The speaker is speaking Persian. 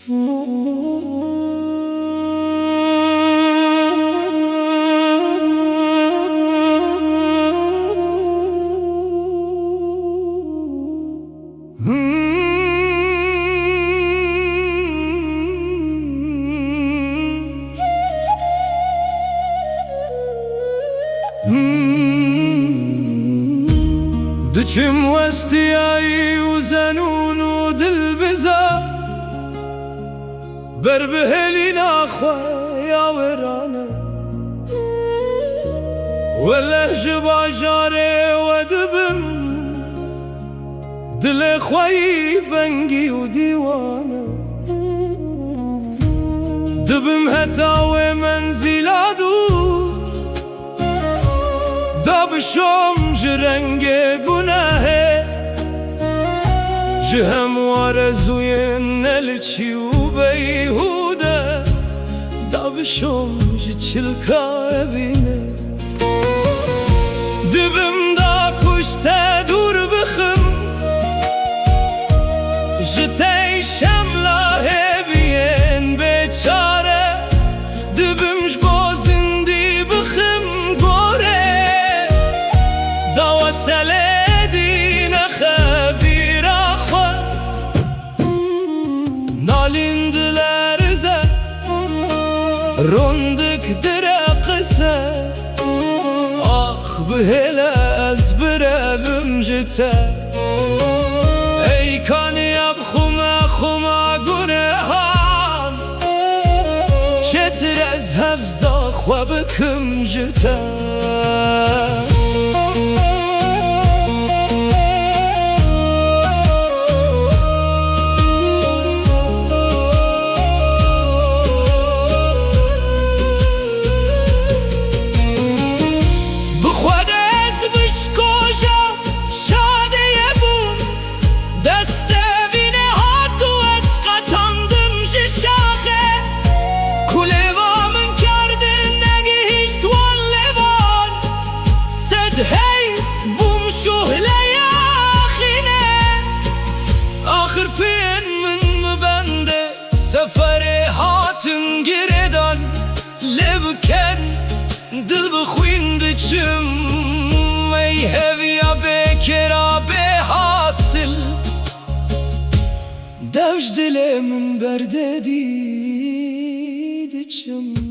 دچم وستیایی و زنون و دل بزا بر بهلی ناخواه ورانه و لحج باجاره و دبم دل خواهی بنگی و دیوانه دبم هتاوه منزیلا دور دابشم جرنگ گناهه جهم وارزوی نلچی و بیهوده دابشم جچلکا بینه دبم دا کشته دور بخم جتی شملاه بین بیچاره دبمش با زندی بخم گوره دا وصله دین خبیر آخوا نالین دلر زد روندک در قصه آخ بهل از برم جته ای کانی اب خما گناهان چتر از حفظا خواب کم جته آخر پین من مبنده سفر هاتن گردان لبکن دل بخوین دچم ای هویا بکرا به حاصل دوش دل من برده دیدچم